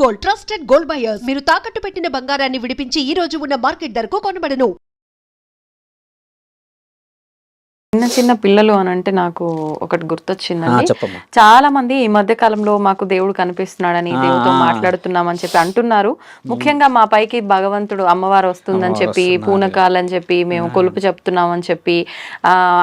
Gold trusted gold buyers. మీరు తాకట్టు పెట్టిన బంగారాన్ని విడిపించి ఈ రోజు ఉన్న మార్కెట్ ధరకు కొనబడను. చిన్న పిల్లలు అని అంటే నాకు ఒకటి గుర్తొచ్చిందండి. చెప్పమ్మా. చాలా మంది ఈ మధ్య కాలంలో మాకు దేవుడు కనిపిస్తున్నాడని, దేవుడితో మాట్లాడుతున్నామని చెప్పి అంటున్నారు. ముఖ్యంగా మా పైకి భగవంతుడు అమ్మవారు వస్తుందని చెప్పి, పూనకాలని చెప్పి, మేము కొలుపు చెప్తున్నామని చెప్పి,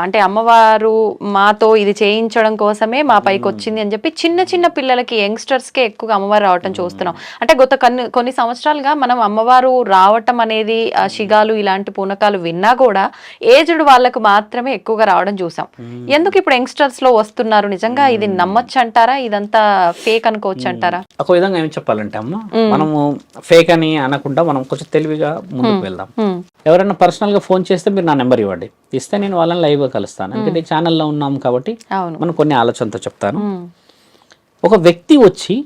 అంటే అమ్మవారు మాతో ఇది చేయించడం కోసమే మా పైకి వచ్చింది అని చెప్పి చిన్న చిన్న పిల్లలకి, యంగ్స్టర్స్ కే ఎక్కువగా అమ్మవారు రావటం చూస్తున్నాం. అంటే గత కొన్ని సంవత్సరాలుగా మనం అమ్మవారు రావటం అనేది శిగాలు ఇలాంటి పూనకాలు విన్నా కూడా ఏజ్డ్ వాళ్ళకు మాత్రమే ఎక్కువ రావడం చూసాం. ఎందుకు ఇప్పుడు యంగ్స్టర్స్ లో వస్తున్నారు? నిజంగా ఇది నమ్మొచ్చు అంటారా? ఇదంతా ఫేక్ అనుకోవచ్చు అంటారా? ఒక విధంగా ఏం చెప్పాలంటే అమ్మ, మనము ఫేక్ అని అనకుండా మనం కొంచెం తెలివిగా ముందుకు వెళ్దాం. ఎవరైనా పర్సనల్ గా ఫోన్ చేస్తే మీరు నా నెంబర్ ఇవ్వండి, ఇస్తే నేను వాళ్ళని లైవ్ గా కలుస్తాను. ఎందుకంటే ఛానల్లో ఉన్నాం కాబట్టి మనం కొన్ని ఆలోచనతో చెప్తాను. ఒక వ్యక్తి వచ్చి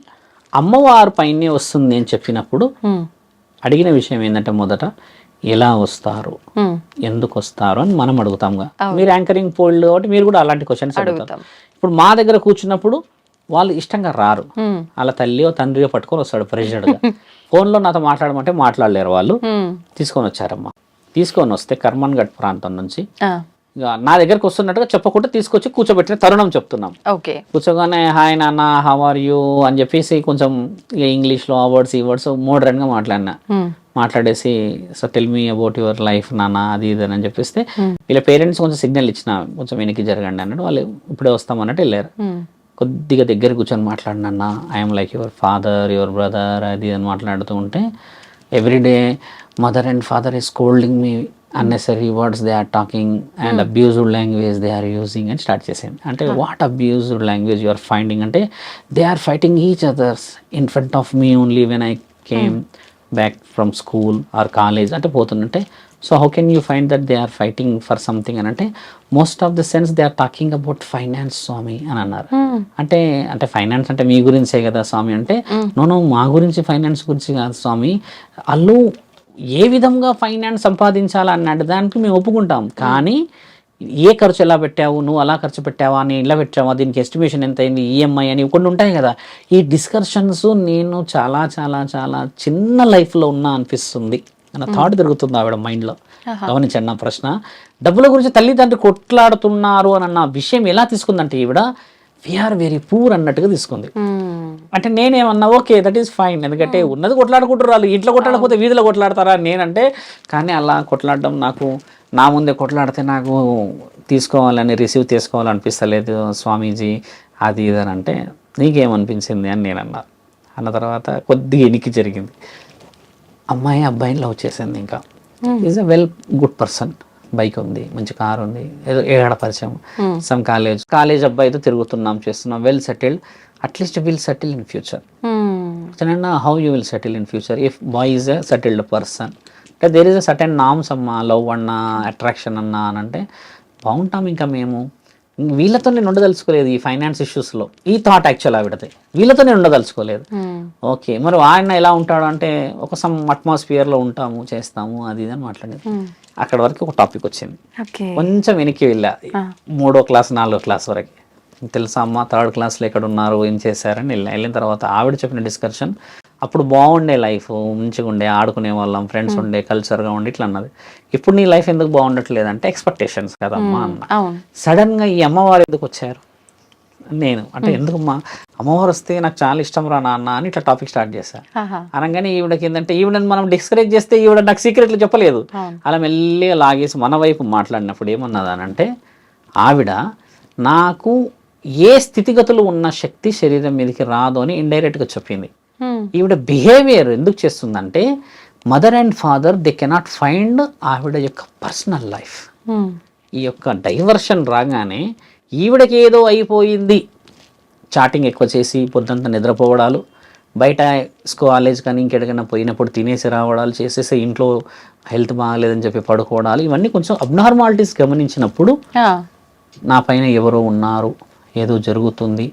అమ్మవారి పైనే వస్తుంది అని చెప్పినప్పుడు అడిగిన విషయం ఏంటంటే, మొదట ఎలా వస్తారు, ఎందుకు వస్తారు అని మనం అడుగుతాంగా. మీరు యాంకరింగ్ పోల్డ్ కాబట్టి మీరు కూడా అలాంటి క్వశ్చన్స్ అడుగుతారు. ఇప్పుడు మా దగ్గర కూర్చున్నప్పుడు వాళ్ళు ఇష్టంగా రారు, వాళ్ళ తల్లియో తండ్రియో పట్టుకొని వస్తాడు ప్రెషర్డ్ గా. ఫోన్లో నాతో మాట్లాడమంటే మాట్లాడలేరు వాళ్ళు. తీసుకొని వచ్చారమ్మా. తీసుకొని వస్తే కర్మన్ ఘట్ ప్రాంతం నుంచి నా దగ్గరకు వస్తున్నట్టుగా చెప్పకుండా తీసుకొచ్చి కూర్చోబెట్టిన తరుణం చెప్తున్నాం. కూర్చోగానే హాయ్ నాన్న, హౌ ఆర్ యూ అని చెప్పేసి కొంచెం ఇంగ్లీష్లో ఆ వర్డ్స్ ఈ వర్డ్స్ మోడర్న్గా మాట్లాడినా. మాట్లాడేసి so tell me about your life నాన్న, అది ఇది అని చెప్పేస్తే వీళ్ళ పేరెంట్స్ కొంచెం సిగ్నల్ ఇచ్చిన, కొంచెం వెనక్కి జరగండి అన్నాడు. వాళ్ళు ఇప్పుడే వస్తామన్నట్టు వెళ్ళారు. కొద్దిగా దగ్గర కూర్చొని మాట్లాడినా, I'm like your father, your brother, అది అని మాట్లాడుతూ ఉంటే everyday mother and father is scolding me unnecessary words they are talking and abused language they are using and start చేసింది. అంటే what abused language you are finding అంటే they are fighting each others in front of me only when I came back from school or college అంటే పోతుందంటే, so how can you find that they are fighting for something అని అంటే most of the sense they are talking about finance స్వామి అని అన్నారు. అంటే అంటే finance అంటే మీ గురించే కదా స్వామి అంటే, నో మా గురించి ఫైనాన్స్ గురించి కాదు స్వామి, వాళ్ళు ఏ విధంగా ఫైనాన్స్ సంపాదించాలన్నాడు దానికి మేము ఒప్పుకుంటాం. కానీ ఏ ఖర్చు ఎలా పెట్టావు, నువ్వు అలా ఖర్చు పెట్టావా, అని ఇలా పెట్టావా, దీనికి ఎస్టిమేషన్ ఎంత అయింది, ఈఎంఐ అని కొన్ని ఉంటాయి కదా. ఈ డిస్కషన్స్ నేను చాలా చాలా చాలా చిన్న లైఫ్లో ఉన్నా అనిపిస్తుంది అన్న థాట్ తిరుగుతుంది ఆవిడ మైండ్లో. గమనించండి నా ప్రశ్న. డబ్బుల గురించి తల్లిదండ్రులు కొట్లాడుతున్నారు అని అన్న విషయం ఎలా తీసుకుందంటే ఈవిడ వీఆర్ వెరీ పూర్ అన్నట్టుగా తీసుకుంది. అంటే నేనేమన్నా ఓకే దట్ ఈస్ ఫైన్, ఎందుకంటే ఉన్నది కొట్లాడుకుంటారు వాళ్ళు, ఇంట్లో కొట్లాడకపోతే వీధిలో కొట్లాడతారా నేనంటే. కానీ అలా కొట్లాడడం నాకు, నా ముందే కొట్లాడితే నాకు తీసుకోవాలని, రిసీవ్ చేసుకోవాలనిపిస్తలేదు స్వామీజీ, అది ఇది అని అంటే నీకేమనిపించింది అని నేను అన్న తర్వాత కొద్దిగా ఎనికి జరిగింది. అమ్మాయి అబ్బాయిని లవ్ చేసింది. ఇంకా is a well good person, bike ఉంది, మంచి కార్ ఉంది, ఏదో ఏడ పరిచయం, సమ్ కాలేజ్ అబ్బాయితో తిరుగుతున్నాం, చేస్తున్నాం, well settled. At least will settle in future. How you will settle in future if boy is a settled person? అంటే there is a certain norms అమ్మా, లవ్ అన్నా, అట్రాక్షన్ అన్నా అని అంటే బాగుంటాం. ఇంకా మేము వీళ్ళతో నేను ఉండదలుచుకోలేదు ఈ ఫైనాన్స్ ఇష్యూస్లో. ఈ థాట్ యాక్చువల్ ఆవిడతే, వీళ్ళతో నేను ఉండదలుచుకోలేదు. ఓకే మరి ఆయన ఎలా ఉంటాడు అంటే ఒక సమ్ అట్మాస్ఫియర్లో ఉంటాము, చేస్తాము, అది ఇది అని మాట్లాడేది. అక్కడ వరకు ఒక టాపిక్ వచ్చింది. కొంచెం వెనక్కి వెళ్ళా, 3వ క్లాస్ 4వ క్లాస్ వరకు. తెలుసా అమ్మ 3rd క్లాస్లో ఎక్కడ ఉన్నారు, ఏం చేశారని వెళ్ళిన తర్వాత ఆవిడ చెప్పిన డిస్కషన్, అప్పుడు బాగుండే లైఫ్, మంచిగా ఉండే, ఆడుకునే వాళ్ళం, ఫ్రెండ్స్ ఉండే, కల్చర్గా ఉండే, ఇట్లా అన్నది. ఇప్పుడు నీ లైఫ్ ఎందుకు బాగుండట్లేదు అంటే ఎక్స్పెక్టేషన్స్ కదమ్మా అన్న. సడన్గా ఈ అమ్మవారు ఎందుకు వచ్చారు నేను అంటే, ఎందుకు అమ్మవారు వస్తే నాకు చాలా ఇష్టం రా నాన్న అని ఇట్లా టాపిక్ స్టార్ట్ చేశాను. అనగానే ఈవిడకి ఏంటంటే, ఈవిడని మనం డిస్కరేజ్ చేస్తే ఈవిడ నాకు సీక్రెట్లు చెప్పలేదు. అలా మెల్లిగా లాగేసి మన వైపు మాట్లాడినప్పుడు ఏమన్నదానంటే, ఆవిడ నాకు ఏ స్థితిగతులు ఉన్న శక్తి శరీరం మీదకి రాదు అని ఇండైరెక్ట్గా చెప్పింది. ఈవిడ బిహేవియర్ ఎందుకు చేస్తుందంటే, mother and father they cannot find ఆవిడ యొక్క పర్సనల్ లైఫ్. ఈ యొక్క డైవర్షన్ రాగానే ఈవిడకి ఏదో అయిపోయింది, చాటింగ్ ఎక్కువ చేసి పొద్దుంతా నిద్రపోవడాలు, బయట కాలేజ్ కానీ ఇంకెక్కడికైనా పోయినప్పుడు తినేసి రావడాలు చేసేసి, ఇంట్లో హెల్త్ బాగాలేదని చెప్పి పడుకోవడాలు, ఇవన్నీ కొంచెం అబ్నార్మాలిటీస్ గమనించినప్పుడు నా పైన ఎవరో ఉన్నారు, ఏదో జరుగుతుంది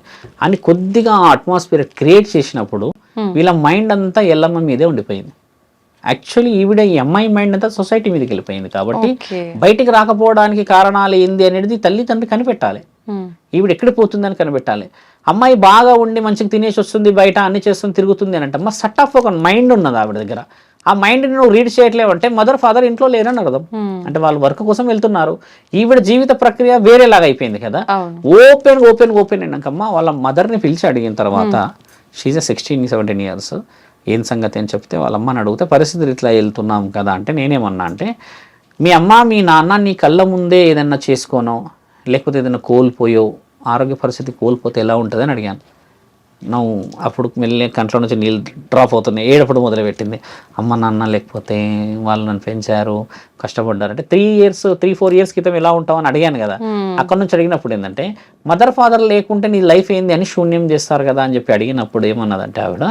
అని కొద్దిగా అట్మాస్ఫియర్ క్రియేట్ చేసినప్పుడు వీళ్ళ మైండ్ అంతా ఎల్లమ్మ మీదే ఉండిపోయింది. యాక్చువల్లీ ఈవిడ ఈ అమ్మాయి మైండ్ అంతా సొసైటీ మీదకి వెళ్ళిపోయింది. కాబట్టి బయటికి రాకపోవడానికి కారణాలు ఏంది అనేది తల్లిదండ్రులు కనిపెట్టాలి. ఈవిడ ఎక్కడ పోతుందని కనిపెట్టాలి. అమ్మాయి బాగా ఉండి మంచిగా తినేసి వస్తుంది, బయట అన్ని చేస్తుంది, తిరుగుతుంది అని అంటే అమ్మ సట్ ఆఫ్ ఒక మైండ్ ఉన్నది ఆవిడ దగ్గర. ఆ మైండ్ని నువ్వు రీడ్ చేయట్లేవు అంటే మదర్ ఫాదర్ ఇంట్లో లేరని అర్థం. అంటే వాళ్ళు వర్క్ కోసం వెళ్తున్నారు, ఈవిడ జీవిత ప్రక్రియ వేరేలాగా అయిపోయింది కదా. ఓపెన్ అయినాకమ్మా వాళ్ళ మదర్ని పిలిచి అడిగిన తర్వాత షీజ్ 16-17 years, ఏం సంగతి అని చెప్తే వాళ్ళ అమ్మని అడిగితే పరిస్థితులు ఇట్లా వెళ్తున్నాం కదా అంటే నేనేమన్నా అంటే మీ అమ్మ మీ నాన్న నీ కళ్ళ ముందే ఏదన్నా చేసుకోనో లేకపోతే ఏదైనా కోల్పోయో ఆరోగ్య పరిస్థితి కోల్పోతే ఎలా ఉంటుంది అని అడిగాను. నువ్వు అప్పుడు మెల్లి కంట్లో నుంచి నీళ్ళు డ్రాప్ అవుతున్నాయి, ఏడప్పుడు మొదలుపెట్టింది. అమ్మ నాన్న లేకపోతే వాళ్ళు నన్ను పెంచారు, కష్టపడ్డారు అంటే 3-4 years క్రితం ఎలా ఉంటామని అడిగాను కదా. అక్కడ నుంచి అడిగినప్పుడు ఏంటంటే మదర్ ఫాదర్ లేకుంటే నీ లైఫ్ ఏంది అని శూన్యం చేస్తారు కదా అని చెప్పి అడిగినప్పుడు ఏమన్నదంటే ఆవిడ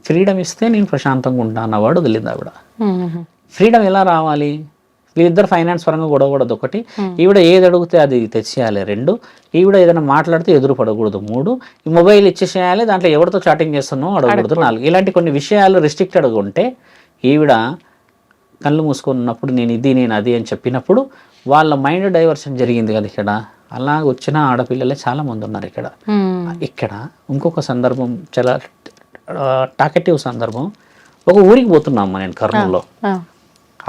ఫ్రీడమ్ ఇస్తే నేను ప్రశాంతంగా ఉంటాను అన్నవాడు వదిలింది ఆవిడ. ఫ్రీడమ్ ఎలా రావాలి? వీళ్ళిద్దరు ఫైనాన్స్ పరంగా గొడవకూడదు ఒకటి, ఈవిడ ఏది అడిగితే అది తెచ్చేయాలి 2, ఈవిడ ఏదైనా మాట్లాడితే ఎదురు పడకూడదు 3, ఈ మొబైల్ ఇచ్చేసేయాలి, దాంట్లో ఎవరితో చాటింగ్ చేస్తున్నావు అడగకూడదు 4. ఇలాంటి కొన్ని విషయాలు రిస్ట్రిక్టెడ్ ఉంటే ఈవిడ కళ్ళు మూసుకున్నప్పుడు నేను అది అని చెప్పినప్పుడు వాళ్ళ మైండ్ డైవర్షన్ జరిగింది కదా ఇక్కడ. అలా వచ్చిన ఆడపిల్లలే చాలా మంది ఉన్నారు ఇక్కడ. ఇక్కడ ఇంకొక సందర్భం చాలా టాకెటివ్ సందర్భం. ఒక ఊరికి పోతున్నామ్మా నేను కర్నూలులో.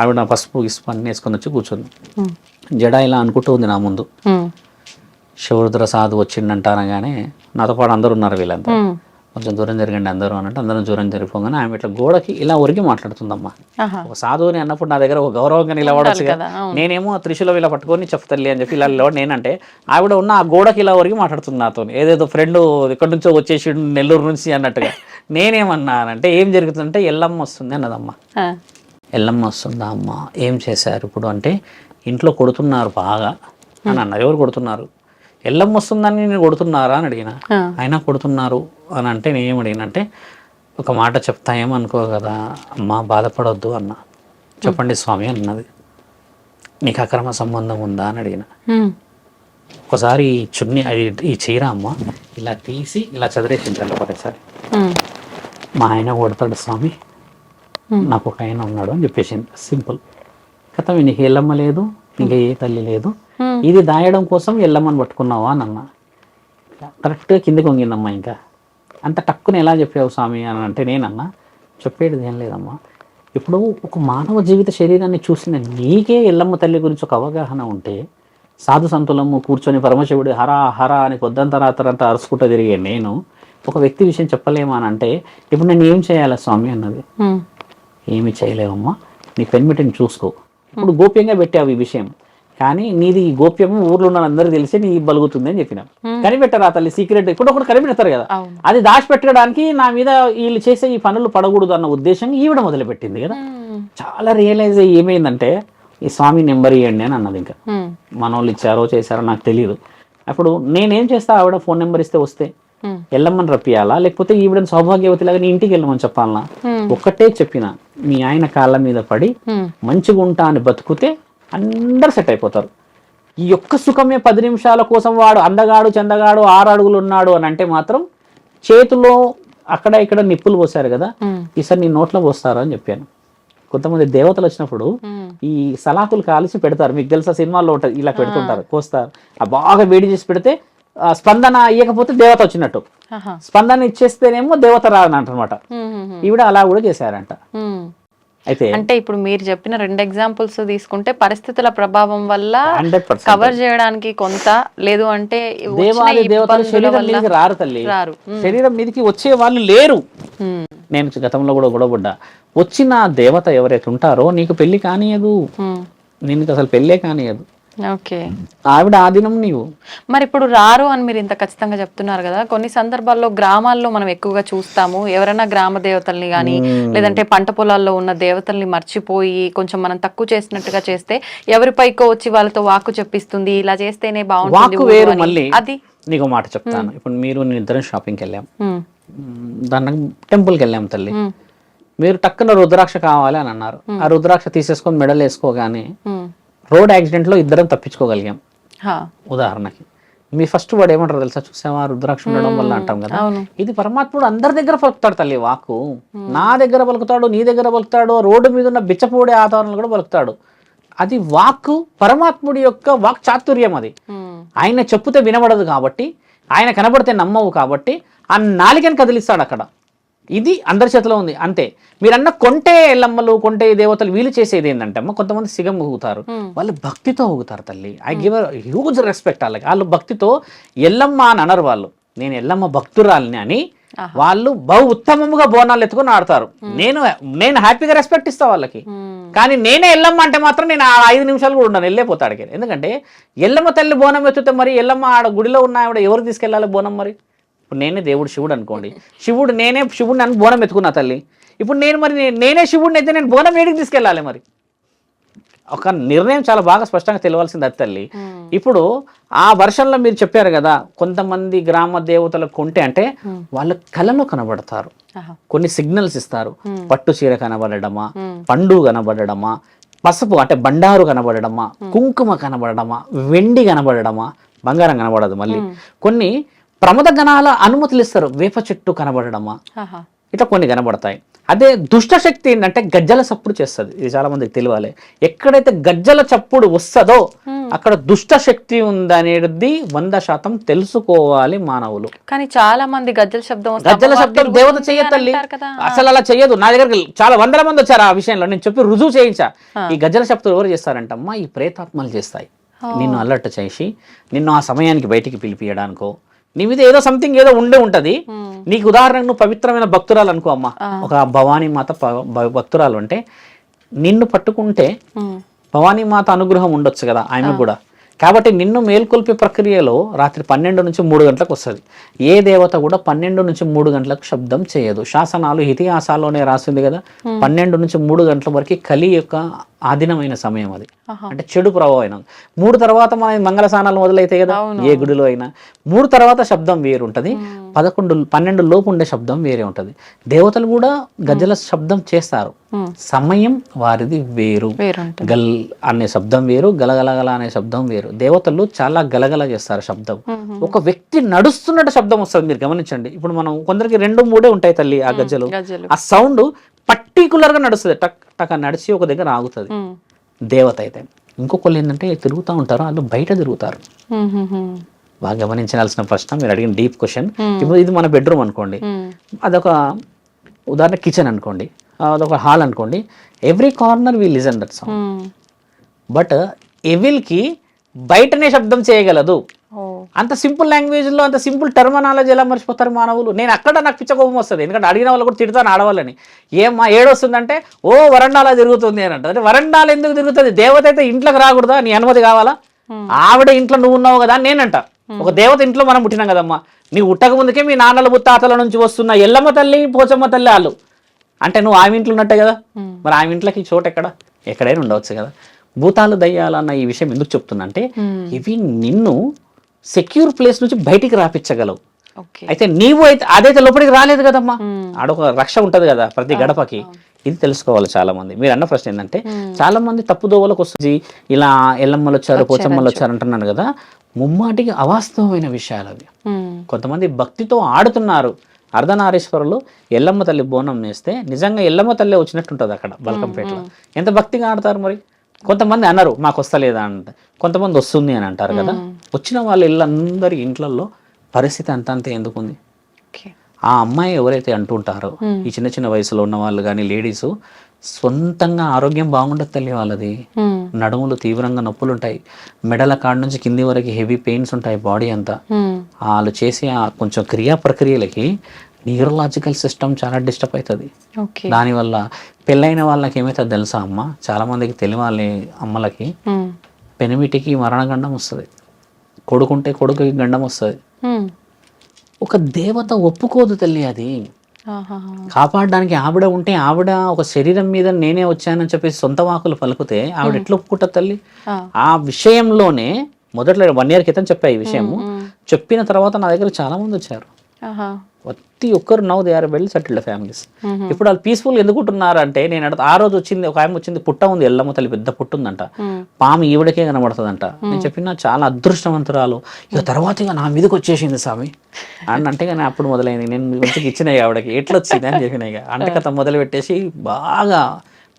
ఆవిడ పసుపు అన్నీ వేసుకొని వచ్చి కూర్చుంది, జడ ఇలా అనుకుంటూ ఉంది నా ముందు. శివరుద్ర సాధు వచ్చిండంటారగానే నాతో పాటు అందరూ ఉన్నారు, వీళ్ళంతా కొంచెం దూరం జరగండి అందరూ అన్నట్టు అందరం దూరం జరిగిపోగానే ఆమె ఇట్లా గోడకి ఇలా ఒరిగి మాట్లాడుతుందమ్మా. ఒక సాధువుని అన్నప్పుడు నా దగ్గర ఒక గౌరవంగా నిలబడవచ్చు కదా. నేనేమో త్రిశూలం ఇలా పట్టుకొని చెప్తల్లి అని చెప్పి ఇలా నేనంటే ఆవిడ ఉన్న ఆ గోడకి ఇలా ఒరిగి మాట్లాడుతుంది నాతో. ఏదేదో ఫ్రెండ్ ఎక్కడి నుంచో వచ్చేసి నెల్లూరు నుంచి అన్నట్టుగా. నేనేమన్నానంటే ఏం జరుగుతుందంటే ఎల్లమ్మ వస్తుంది అన్నదమ్మా. ఎల్లమ్మ వస్తుందా అమ్మ, ఏం చేశారు ఇప్పుడు అంటే ఇంట్లో కొడుతున్నారు బాగా అని అన్నారు. ఎవరు కొడుతున్నారు? ఎల్లమ్మ వస్తుందని నేను కొడుతున్నారా అని అడిగిన. అయినా కొడుతున్నారు అని అంటే నేనేం అడిగినంటే ఒక మాట చెప్తా ఏమనుకో కదా అమ్మ, బాధపడొద్దు అన్న. చెప్పండి స్వామి అన్నది. నీకు అక్రమ సంబంధం ఉందా అని అడిగిన. ఒకసారి ఈ చున్నీ ఈ చీర అమ్మ ఇలా తీసి ఇలా చదివేసింటారు ఒకటేసారి. మా ఆయన కొడతాడు స్వామి, నాకు ఒక ఆయన ఉన్నాడు అని చెప్పేసింది. సింపుల్ కథ. నీకు ఎల్లమ్మ లేదు, ఇంకా ఏ తల్లి లేదు, ఇది దాయడం కోసం ఎల్లమ్మని పట్టుకున్నావా అని అన్నా. కరెక్ట్గా కిందకి వంగిందమ్మా. ఇంకా అంత టక్కున ఎలా చెప్పావు స్వామి అని అంటే నేనన్నా చెప్పేది ఏం లేదమ్మా. ఇప్పుడు ఒక మానవ జీవిత శరీరాన్ని చూసిన నీకే ఎల్లమ్మ తల్లి గురించి ఒక అవగాహన ఉంటే సాధు సంతులము కూర్చొని పరమశివుడు హరా హరా అని పొద్దంతా అరుచుకుంటూ తిరిగే నేను ఒక వ్యక్తి విషయం చెప్పలేమా అని అంటే ఇప్పుడు నేను ఏం చేయాలి స్వామి అన్నది. ఏమి చేయలేవమ్మా, నీ పెన్మిటిని చూసుకో. ఇప్పుడు గోప్యంగా పెట్టావు ఈ విషయం, కానీ నీది ఈ గోప్యము ఊర్లో ఉన్న అందరికీ తెలిసి నీ బలుగుతుంది అని చెప్పినా. కనిపెట్టారు ఆ తల్లి సీక్రెట్. ఇప్పుడు ఒకటి కనిపెడతారు కదా, అది దాచిపెట్టడానికి నా మీద వీళ్ళు చేసే ఈ పనులు పడకూడదు అన్న ఉద్దేశం ఈవిడ మొదలుపెట్టింది కదా. చాలా రియలైజ్ అయ్యి ఏమైందంటే ఈ స్వామి నెంబర్ ఇవ్వండి అని అన్నది. ఇంకా మన వాళ్ళు ఇచ్చారో చేశారో నాకు తెలియదు. అప్పుడు నేనేం చేస్తా, ఆవిడ ఫోన్ నెంబర్ ఇస్తే వస్తే వెళ్ళమని రప్పియాలా లేకపోతే ఈవిడని సౌభాగ్యవతిలాగా నీ ఇంటికి వెళ్ళమని చెప్పాలనా? ఒక్కటే చెప్పిన, మీ ఆయన కాళ్ళ మీద పడి మంచిగా ఉంటా అని బతుకుతే అందరు సెట్ అయిపోతారు. ఈ యొక్క సుఖమే 10 నిమిషాల కోసం వాడు అందగాడు చందగాడు 6 అడుగులు ఉన్నాడు అని అంటే మాత్రం చేతిలో అక్కడ ఇక్కడ నిప్పులు పోసారు కదా, ఈసారి నీ నోట్లో పోస్తారు అని చెప్పాను. కొంతమంది దేవతలు వచ్చినప్పుడు ఈ సలాకులు కాల్చి పెడతారు, మీకు తెలుసా సినిమాల్లో ఉంటుంది, ఇలా పెడుతుంటారు, కోస్తారు. ఆ బాగా వేడి చేసి పెడితే స్పందన ఇవ్వకపోతే దేవత వచ్చినట్టు, స్పందన ఇచ్చేస్తేనేమో దేవత రాదనమాట. ఈవిడ అలా కూడా చేశారంట. అయితే అంటే ఇప్పుడు మీరు చెప్పిన 2 ఎగ్జాంపుల్స్ తీసుకుంటే పరిస్థితుల ప్రభావం వల్ల కవర్ చేయడానికి కొంత, లేదు అంటే దేవాది దేవతలు శరీరం మీదకి రారు తల్లి, శరీరం మీదకి వచ్చే వాళ్ళు లేరు. నేను గతంలో కూడా గొడవపడ్డా, వచ్చిన దేవత ఎవరైతే ఉంటారో నీకు పెళ్లి కానియదు, నీకు అసలు పెళ్ళే కానియదు. ఓకే, ఆవిడ ఆధీనం నీవు. మరి ఇప్పుడు రారు అని మీరు ఇంత ఖచ్చితంగా చెప్తున్నారు కదా, కొన్ని సందర్భాల్లో గ్రామాల్లో మనం ఎక్కువగా చూస్తాము, ఎవరైనా గ్రామ దేవతల్ని కానీ లేదంటే పంట పొలాల్లో ఉన్న దేవతల్ని మర్చిపోయి కొంచెం మనం తక్కువ చేసినట్టుగా చేస్తే ఎవరిపైకో వచ్చి వాళ్ళతో వాక్కు చెప్పిస్తుంది, ఇలా చేస్తేనే బాగుంటుంది. మళ్ళీ అది నీకు మాట చెప్తాను. ఇప్పుడు మీరు నేను ఇద్దరం షాపింగ్కి వెళ్ళాం, దాన్ని టెంపుల్కి వెళ్ళాం తల్లి. మీరు టక్కున రుద్రాక్ష కావాలి అని అన్నారు, ఆ రుద్రాక్ష తీసేసుకొని మెడల్ వేసుకోగానే రోడ్ యాక్సిడెంట్ లో ఇద్దరం తప్పించుకోగలిగాం. ఉదాహరణకి మీ ఫస్ట్ వాడు ఏమంటారు తెలుసా, చూసావా రుద్రాక్ష ఉండడం వల్ల అంటాం కదా. ఇది పరమాత్ముడు అందరి దగ్గర పలుకుతాడు తల్లి వాక్కు. నా దగ్గర పలుకుతాడు, నీ దగ్గర పలుకుతాడు, రోడ్డు మీద ఉన్న బిచ్చపోడే ఆధారాలు కూడా పలుకుతాడు. అది వాక్కు పరమాత్ముడి యొక్క వాక్ చాతుర్యం. అది ఆయన చెప్పుతే వినబడదు కాబట్టి ఆయన కనబడితే నమ్మవు కాబట్టి ఆ నాలికని కదిలిస్తాడు అక్కడ. ఇది అందరి చేతిలో ఉంది అంతే. మీరన్న కొంటే ఎల్లమ్మలు కొంటే దేవతలు వీళ్ళు చేసేది ఏంటంటే అమ్మ, కొంతమంది సిగం ఊగుతారు, వాళ్ళు భక్తితో ఊగుతారు తల్లి. ఐ గివ్ హ్యూజ్ రెస్పెక్ట్ వాళ్ళకి. వాళ్ళు భక్తితో ఎల్లమ్మ అని అనరు, వాళ్ళు నేను ఎల్లమ్మ భక్తురాలిని అని వాళ్ళు బహు ఉత్తమముగా బోనాలు ఎత్తుకొని ఆడతారు. నేను హ్యాపీగా రెస్పెక్ట్ ఇస్తా వాళ్ళకి. కానీ నేనే ఎల్లమ్మ అంటే మాత్రం నేను ఆ 5 నిమిషాలు కూడా ఉండను, వెళ్ళిపోతాడికి. ఎందుకంటే ఎల్లమ్మ తల్లి బోనం ఎత్తుతే మరి ఎల్లమ్మ ఆడ గుడిలో ఉన్న ఆవిడ ఎవరు తీసుకెళ్ళాలి బోనం? మరి ఇప్పుడు నేనే దేవుడు శివుడు అనుకోండి, నేనే శివుడిని అని బోనం ఎత్తుకున్నా తల్లి. ఇప్పుడు నేనే శివుడిని అయితే నేను బోనం ఏడికి తీసుకెళ్ళాలి? మరి ఒక నిర్ణయం చాలా బాగా స్పష్టంగా తెలియాల్సింది అది తల్లి. ఇప్పుడు ఆ వర్షంలో మీరు చెప్పారు కదా, కొంతమంది గ్రామ దేవతల కొంటే అంటే వాళ్ళ కళలో కనబడతారు, కొన్ని సిగ్నల్స్ ఇస్తారు. పట్టు చీర కనబడడమా, పండు కనబడడమా, పసుపు అంటే బండారు కనబడడమా, కుంకుమ కనబడడమా, వెండి కనబడడమా, బంగారం కనబడదు. మళ్ళీ కొన్ని ప్రమద గణాల అనుమతులు ఇస్తారు, వేప చెట్టు కనబడడమా, ఇట్లా కొన్ని కనబడతాయి. అదే దుష్ట శక్తి ఏంటంటే గజ్జల చప్పుడు చేస్తుంది. ఇది చాలా మందికి తెలియాలి. ఎక్కడైతే గజ్జల చప్పుడు వస్తుందో అక్కడ దుష్ట శక్తి ఉందనేది 100% తెలుసుకోవాలి మానవులు. కానీ చాలా మంది గజ్జల శబ్దం దేవత చెయ్యతల్లి, అసలు అలా చెయ్యదు. నా దగ్గరికి చాలా 100 మంది వచ్చారు ఆ విషయంలో, నేను చెప్పి రుజువు చేయించా. ఈ గజ్జల శబ్దం ఎవరు చేస్తారంటమ్మా, ఈ ప్రేతాత్మలు చేస్తాయి. నిన్ను అలర్ట్ చేసి నిన్ను ఆ సమయానికి బయటికి పిలిపియడానికో, నీ మీద ఏదో సంథింగ్ ఏదో ఉంటది. నీకు ఉదాహరణకు నువ్వు పవిత్రమైన భక్తురాలు అనుకో అమ్మ, ఒక భవానీ మాత భక్తురాలు అంటే నిన్ను పట్టుకుంటే భవానీ మాత అనుగ్రహం ఉండొచ్చు కదా ఆమె కూడా. కాబట్టి నిన్ను మేల్కొల్పే ప్రక్రియలో రాత్రి 12 నుంచి 3 గంటలకు వస్తుంది. ఏ దేవత కూడా 12 నుంచి 3 గంటలకు శబ్దం చేయదు. శాసనాలు ఇతిహాసాల్లోనే రాసింది కదా, 12 నుంచి 3 గంటల వరకు కలి యొక్క ఆధీనమైన సమయం అది. అంటే చెడు ప్రభావం. 3 తర్వాత మన మంగళ స్నానాలు మొదలైతాయి కదా ఏ గుడిలో అయినా. 3 తర్వాత శబ్దం వేరు ఉంటుంది, 12 లోపు ఉండే శబ్దం వేరే ఉంటుంది. దేవతలు కూడా గజ్జల శబ్దం చేస్తారు, సమయం వారిది వేరు. గల్ అనే శబ్దం వేరు, గలగలగల అనే శబ్దం వేరు. దేవతలు చాలా గలగల చేస్తారు శబ్దం. ఒక వ్యక్తి నడుస్తున్నట్టు శబ్దం వస్తుంది, మీరు గమనించండి. ఇప్పుడు మనం కొందరికి 2, 3 ఉంటాయి తల్లి ఆ గజ్జలు. ఆ సౌండ్ పర్టికులర్ గా నడుస్తుంది, టక్ టక్ నడిచి ఒక దగ్గర ఆగుతుంది. దేవత అయితే ఇంకొకళ్ళు ఏంటంటే తిరుగుతూ ఉంటారు, వాళ్ళు బయట తిరుగుతారు. బాగా గమనించాల్సిన ప్రశ్న మీరు అడిగిన డీప్ క్వశ్చన్. ఇప్పుడు ఇది మన బెడ్రూమ్ అనుకోండి, అదొక ఉదాహరణ కిచెన్ అనుకోండి, అదొక హాల్ అనుకోండి. Every corner we listen that sound. But ఎవిల్కి బయటనే శబ్దం చేయగలదు. అంత సింపుల్ లాంగ్వేజ్ లో అంత సింపుల్ టర్మినాలజీ ఎలా మర్చిపోతారు మానవులు? నేను అక్కడ నాకు పిచ్చ కోపం వస్తుంది, ఎందుకంటే అడిగిన వాళ్ళు కూడా తిడతాను ఆడవాళ్ళని. ఏమా ఏడొస్తుందంటే ఓ వరండాలా తిరుగుతుంది అని అంటారు. వరండాలు ఎందుకు తిరుగుతుంది? దేవత అయితే ఇంట్లోకి రాకూడదా? నీ అనుమతి కావాలా? ఆవిడ ఇంట్లో నువ్వు ఉన్నావు కదా అని నేనంట. ఒక దేవత ఇంట్లో మనం పుట్టినాం కదమ్మా. నీ ఉట్టక ముందుకే మీ నాన్నల ముత్తాతల నుంచి వస్తున్న ఎల్లమ్మ తల్లి పోచమ్మ తల్లి వాళ్ళు అంటే నువ్వు ఆమె ఇంట్లో ఉన్నట్టే కదా. మరి ఆమె ఇంట్లోకి చోటు ఎక్కడైనా ఉండవచ్చు కదా. భూతాలు దయ్యాలన్న ఈ విషయం ఎందుకు చెప్తున్నా అంటే ఇవి నిన్ను సెక్యూర్ ప్లేస్ నుంచి బయటికి రాపించగలవు. అయితే నీవు అయితే అదైతే లోపలికి రాలేదు కదమ్మా, ఆడొక రక్ష ఉంటది కదా ప్రతి గడపకి. ఇది తెలుసుకోవాలి చాలా మంది. మీరు అన్న ప్రశ్న ఏంటంటే చాలా మంది తప్పుదోవలకు వస్తుంది, ఇలా ఎల్లమ్మలు వచ్చారు పోచమ్మలు వచ్చారు అంటున్నాను కదా. ముమ్మాటికి అవాస్తవమైన విషయాలు అవి. కొంతమంది భక్తితో ఆడుతున్నారు. అర్ధనారీశ్వరులు ఎల్లమ్మ తల్లి బోనం నేస్తే నిజంగా ఎల్లమ్మ తల్లి వచ్చినట్టు ఉంటుంది అక్కడ బల్కంపేటలో. ఎంత భక్తిగా ఆడతారు మరి. కొంతమంది అన్నారు మాకు వస్తలేదా అంటే, కొంతమంది వస్తుంది అని అంటారు కదా. వచ్చిన వాళ్ళ ఇళ్ళందరి ఇంట్లలో పరిస్థితి అంతే ఎందుకుంది? ఆ అమ్మాయి ఎవరైతే అంటుంటారో ఈ చిన్న చిన్న వయసులో ఉన్న వాళ్ళు కానీ లేడీస్ సొంతంగా ఆరోగ్యం బాగుండదు తల్లి వాళ్ళది. నడుములు తీవ్రంగా నొప్పులు ఉంటాయి, మెడల కాడ నుంచి కింది వరకు హెవీ పెయిన్స్ ఉంటాయి బాడీ అంతా. వాళ్ళు చేసే ఆ కొంచెం క్రియా ప్రక్రియలకి న్యూరలాజికల్ సిస్టమ్ చాలా డిస్టర్బ్ అవుతుంది. దానివల్ల పెళ్ళైన వాళ్ళకి ఏమవుతుంది తెలుసా అమ్మ, చాలా మందికి తెలియాలి అమ్మలకి, పెనిమిటికి మరణగండం వస్తుంది, కొడుకుంటే కొడుకుకి గండం వస్తుంది. ఒక దేవత ఒప్పుకోదు తల్లి అది. కాపాడడానికి ఆవిడ ఉంటే, ఆవిడ ఒక శరీరం మీద నేనే వచ్చానని చెప్పి సొంత వాకులు పలుకుతే ఆవిడ ఎట్లా ఒప్పుకుంటుంది తల్లి? ఆ విషయంలోనే మొదట్లో 1 year క్రితం చెప్పా ఈ విషయము. చెప్పిన తర్వాత నా దగ్గర చాలా మంది వచ్చారు. ప్రతి ఒక్కరు now they are well settled families. ఇప్పుడు వాళ్ళు పీస్ఫుల్ ఎందుకుంటున్నారు అంటే, నేను ఆ రోజు వచ్చింది ఒక ఆమె వచ్చింది, పుట్ట ఉంది ఎల్లమ్మ తల్లి పెద్ద పుట్ట ఉందంట, పాము ఈవిడకే కనబడుతుందంట. నేను చెప్పిన చాలా అదృష్టవంతురాలు, ఇక తర్వాత ఇక నా మీదకి వచ్చేసింది స్వామి అని అంటే. కానీ అప్పుడు మొదలైంది, నేను మంచిగా ఇచ్చినాయి ఆవిడకి ఎట్లా వచ్చింది అని చెప్పిన. ఇక అంటే కథ మొదలు పెట్టేసి బాగా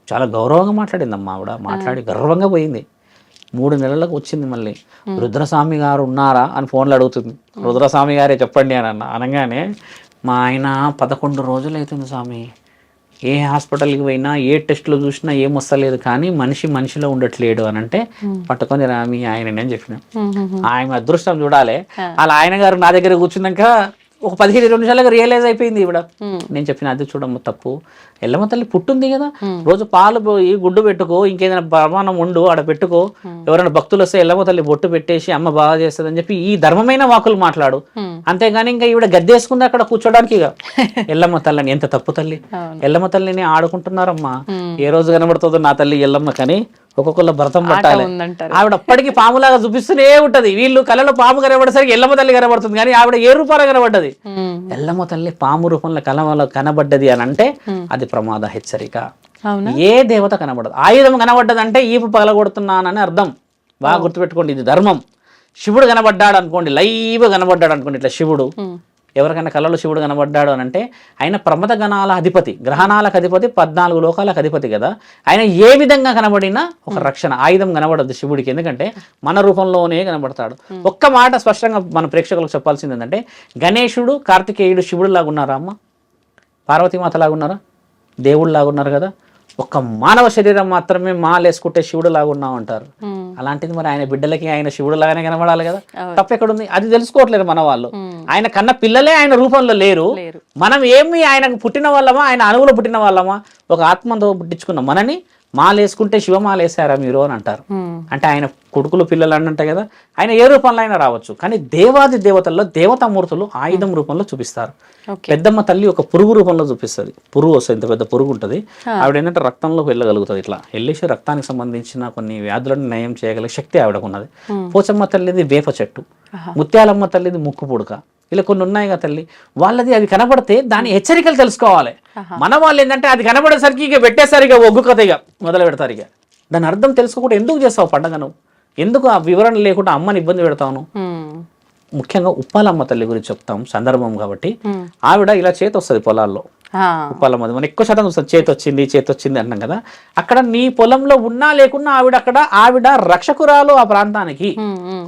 చాలా గౌరవంగా మాట్లాడిందమ్మా ఆవిడ. మాట్లాడి గర్వంగా పోయింది. 3 నెలలకు వచ్చింది మళ్ళీ. రుద్రస్వామి గారు ఉన్నారా అని ఫోన్లో అడుగుతుంది. రుద్రస్వామి గారే చెప్పండి అని అనగానే మా ఆయన 11 రోజులు అవుతుంది స్వామి, ఏ హాస్పిటల్కి పోయినా ఏ టెస్టులు చూసినా ఏం వస్తలేదు, కానీ మనిషిలో ఉండట్లేడు అని అంటే పట్టుకొని రా మీ ఆయనని అని చెప్పిన. ఆయన అదృష్టం చూడాలి. అలా ఆయన గారు నా దగ్గర కూర్చున్నాక ఒక 15-20 నిమిషాలుగా రియలైజ్ అయిపోయింది ఇవిడ. నేను చెప్పిన అది చూడమ్మ తప్పు, ఎల్లమ్మ తల్లి పుట్టుంది కదా, రోజు పాలు పోయి గుడ్డు పెట్టుకో, ఇంకేదైనా ప్రమాణం ఉండు ఆడ పెట్టుకో, ఎవరైనా భక్తులు వస్తే ఎల్లమ్మ తల్లి బొట్టు పెట్టేసి అమ్మ బాగా చేస్తుంది అని చెప్పి ఈ ధర్మమైన వాకులు మాట్లాడు. అంతేగాని ఇంకా ఈవిడ గద్దెసుకుంది అక్కడ కూర్చోడానికి. ఇక ఎల్లమ్మ తల్లిని ఎంత తప్పు తల్లి, ఎల్లమ్మ తల్లిని ఆడుకుంటున్నారమ్మా. ఏ రోజు కనబడుతుందో నా తల్లి ఎల్లమ్మ కానీ ఒక్కొక్కళ్ళ భరతం పట్టాలి. ఆవిడ అప్పటికి పాములాగా చూపిస్తూనే ఉంటది. వీళ్ళు కళలో పాము కనబడేసరికి ఎల్లమ్మ తల్లి కనబడుతుంది, కానీ ఆవిడ ఏ రూపాలు కనబడ్డది. ఎల్లమ్మ తల్లి పాము రూపంలో కలవలో కనబడ్డది అని అంటే అది ప్రమాద హెచ్చరిక. ఏ దేవత కనబడదు. ఆయుధం కనబడ్డదంటే ఈపు పగలగొడుతున్నానని అర్థం. బాగా గుర్తుపెట్టుకోండి, ఇది ధర్మం. శివుడు కనబడ్డాడు అనుకోండి, లైవ్ కనబడ్డాడు అనుకోండి, ఇట్లా శివుడు ఎవరికైనా కళలో శివుడు కనబడ్డాడు అని అంటే ఆయన ప్రమద గణాల అధిపతి, గ్రహణాలకు అధిపతి, 14 లోకాలకు అధిపతి కదా. ఆయన ఏ విధంగా కనబడినా ఒక రక్షణ ఆయుధం కనబడద్దు శివుడికి, ఎందుకంటే మన రూపంలోనే కనబడతాడు. ఒక్క మాట స్పష్టంగా మన ప్రేక్షకులకు చెప్పాల్సింది ఏంటంటే, గణేశుడు కార్తికేయుడు శివుడు లాగా ఉన్నారా అమ్మ? పార్వతీమాత లాగా ఉన్నారా? దేవుడు లాగా ఉన్నారు కదా. ఒక్క మానవ శరీరం మాత్రమే మాలేసుకుంటే శివుడు లాగా ఉన్నాం అంటారు. అలాంటిది మరి ఆయన బిడ్డలకి ఆయన శివుడు లాగానే కనబడాలి కదా. తప్పెక్కడుంది? అది తెలుసుకోవట్లేదు మన వాళ్ళు. ఆయన కన్న పిల్లలే ఆయన రూపంలో లేరు. మనం ఏమి ఆయనకు పుట్టిన వాళ్ళమా, ఆయన అణువులో పుట్టిన వాళ్ళమా? ఒక ఆత్మతో పుట్టించుకున్నాం మనని. మాలేసుకుంటే శివమాలేసారా మీరు అని అంటారు. అంటే ఆయన కొడుకులు పిల్లలు అన్నంటే కదా. ఆయన ఏ రూపంలో అయినా రావచ్చు, కానీ దేవాది దేవతల్లో దేవతామూర్తులు ఆయుధం రూపంలో చూపిస్తారు. పెద్దమ్మ తల్లి ఒక పురుగు రూపంలో చూపిస్తుంది. పురుగు వస్తుంది, ఇంత పెద్ద పురుగు ఉంటుంది. ఆవిడ ఏంటంటే రక్తంలోకి వెళ్ళగలుగుతుంది. ఇట్లా వెళ్ళేసి రక్తానికి సంబంధించిన కొన్ని వ్యాధులను నయం చేయగలిగే శక్తి ఆవిడకు ఉన్నది. పోచమ్మ తల్లిది వేప చెట్టు, ముత్యాలమ్మ తల్లిది ముక్కు పుడక, ఇలా కొన్ని ఉన్నాయి కదా తల్లి. వాళ్ళది అవి కనబడితే దాని హెచ్చరికలు తెలుసుకోవాలి. మన వాళ్ళు ఏంటంటే అది కనబడేసరికి ఇక పెట్టేసరిగా ఒగ్గు కథ ఇక మొదలు పెడతారు. ఇక దాని అర్థం తెలుసుకోకుండా ఎందుకు చేస్తావు పండగను? ఎందుకు ఆ వివరణ లేకుండా అమ్మని ఇబ్బంది పెడతాను? ముఖ్యంగా ఉప్పాలమ్మ తల్లి గురించి చెప్తాం సందర్భం కాబట్టి. ఆవిడ ఇలా చేతి వస్తుంది పొలాల్లో. ఉప్పాలమ్మ మనం ఎక్కువ శాతం చూస్తాం, చేతి వచ్చింది అంటాం కదా. అక్కడ నీ పొలంలో ఉన్నా లేకున్నా ఆవిడ రక్షకురాలు ఆ ప్రాంతానికి.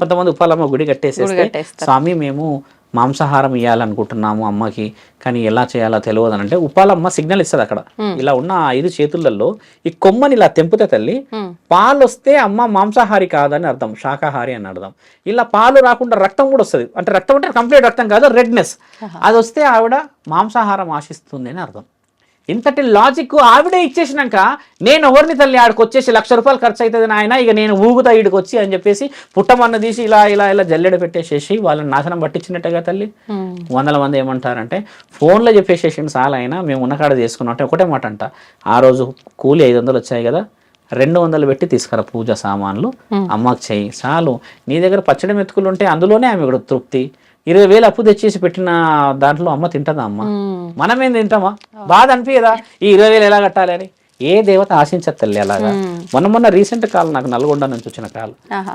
కొంతమంది ఉప్పాలమ్మ గుడి కట్టేసేస్తే, స్వామి మేము మాంసాహారం ఇవ్వాలనుకుంటున్నాము అమ్మకి, కానీ ఎలా చేయాలో తెలియదు అని అంటే ఉప్పాలమ్మ సిగ్నల్ ఇస్తుంది. అక్కడ ఇలా ఉన్న 5 చేతులలో ఈ కొమ్మని ఇలా తెంపితే తల్లి పాలు వస్తే అమ్మ మాంసాహారి కాదని అర్థం, శాకాహారి అని అర్థం. ఇలా పాలు రాకుండా రక్తం కూడా వస్తుంది. అంటే రక్తం అంటే కంప్లీట్ రక్తం కాదు, రెడ్నెస్. అది వస్తే ఆవిడ మాంసాహారం ఆశిస్తుంది అని అర్థం. ఇంతటి లాజిక్ ఆవిడే ఇచ్చేసినాక నేను ఎవరిని తల్లి ఆడికి వచ్చేసి 1,00,000 రూపాయలు ఖర్చు అవుతుంది నాయన, ఇక నేను ఊగుతా ఈడికి వచ్చి అని చెప్పేసి పుట్టమన్న తీసి ఇలా ఇలా ఇలా జల్లెడ పెట్టేసేసి వాళ్ళని నాశనం పట్టించినట్టుగా తల్లి. 100 మంది ఏమంటారంటే ఫోన్లో చెప్పేసేసి చాలా అయినా మేము ఉన్నకాడ చేసుకున్నాం అంటే ఒకటే మాట అంట, ఆ రోజు కూలి 500 వచ్చాయి కదా, 200 పెట్టి తీసుకురా పూజ సామాన్లు అమ్మకి చెయ్యి చాలు. నీ దగ్గర పచ్చడి మెతుకులు ఉంటే అందులోనే ఆమె కూడా తృప్తి. 20,000 అప్పు తెచ్చేసి పెట్టిన దాంట్లో అమ్మ తింటదా? అమ్మ మనమేం తింటామా? బాధ అనిపించదా ఈ 20,000 ఎలా కట్టాలి అని? ఏ దేవత ఆశించదు తల్లి అలాగా. మొన్న రీసెంట్ కాల్ నాకు నల్గొండ నుంచి వచ్చిన కాల్,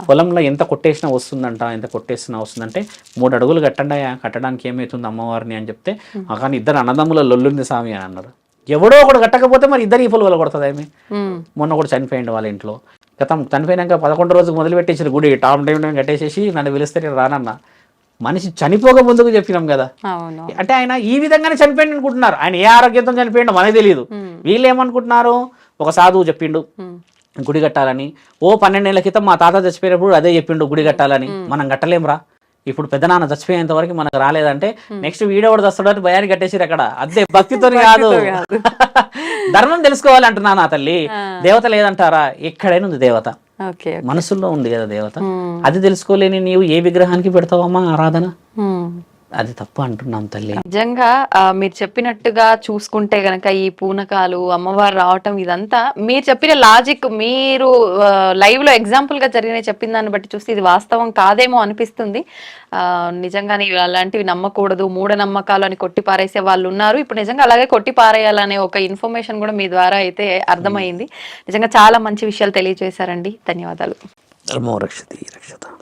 పొలంలో ఎంత కొట్టేసినా వస్తుందంట, ఎంత కొట్టేసినా వస్తుందంటే 3 అడుగులు కట్టండి, కట్టడానికి ఏమవుతుంది అమ్మవారిని అని చెప్తే, కానీ 2 అన్నదమ్ముల లొల్లుంది స్వామి అని అన్నారు. ఎవడో ఒకడు కట్టకపోతే మరి 2 ఈపులు వల్ల కొడుతుంది ఆమె. మొన్న కూడా చనిపోయింది వాళ్ళ ఇంట్లో. గతం చనిపోయినాక 11 రోజుకు మొదలుపెట్టేసి గుడి టామ్ టైం కట్టేసేసి నన్ను పిలిస్తే నేను రానన్నా. మనిషి చనిపోక ముందుకు చెప్పినాం కదా. అంటే ఆయన ఈ విధంగానే చనిపోయింది అనుకుంటున్నారు. ఆయన ఏ ఆరోగ్యంతో చనిపోయిండో మనకు తెలియదు. వీళ్ళు ఏమనుకుంటున్నారు, ఒక సాధువు చెప్పిండు గుడి కట్టాలని. 12 ఏళ్ల క్రితం మా తాత చచ్చిపోయినప్పుడు అదే చెప్పిండు గుడి కట్టాలని. మనం కట్టలేం రా. ఇప్పుడు పెద్దనాన్న చచ్చిపోయేంత వరకు మనకు రాలేదంటే నెక్స్ట్ వీడోడు దస్తాడు భయాన్ని కట్టేసిరు అక్కడ. అదే భక్తితో కాదు, ధర్మం తెలుసుకోవాలి అంటున్నా నా తల్లి. దేవత లేదంటారా? ఎక్కడైనా ఉంది దేవత, మనసులో ఉంది కదా దేవత. అది తెలుసుకోలేని నీవు ఏ విగ్రహానికి పెడతావమ్మా ఆరాధన? అది తప్పు అంటున్నాం తల్లి. నిజంగా మీరు చెప్పినట్టుగా చూసుకుంటే గనక ఈ పూనకాలు అమ్మవారు రావటం ఇదంతా మీరు చెప్పిన లాజిక్, మీరు లైవ్ లో ఎగ్జాంపుల్ గా చెప్పిన దాన్ని బట్టి చూస్తే ఇది వాస్తవం కాదేమో అనిపిస్తుంది. నిజంగానే అలాంటివి నమ్మకూడదు, మూఢనమ్మకాలు అని కొట్టి పారేసే వాళ్ళు ఉన్నారు. ఇప్పుడు నిజంగా అలాగే కొట్టి పారేయాలనే ఒక ఇన్ఫర్మేషన్ కూడా మీ ద్వారా అయితే అర్థమైంది. నిజంగా చాలా మంచి విషయాలు తెలియజేశారండి. ధన్యవాదాలు. ధర్మో రక్షతి రక్షత.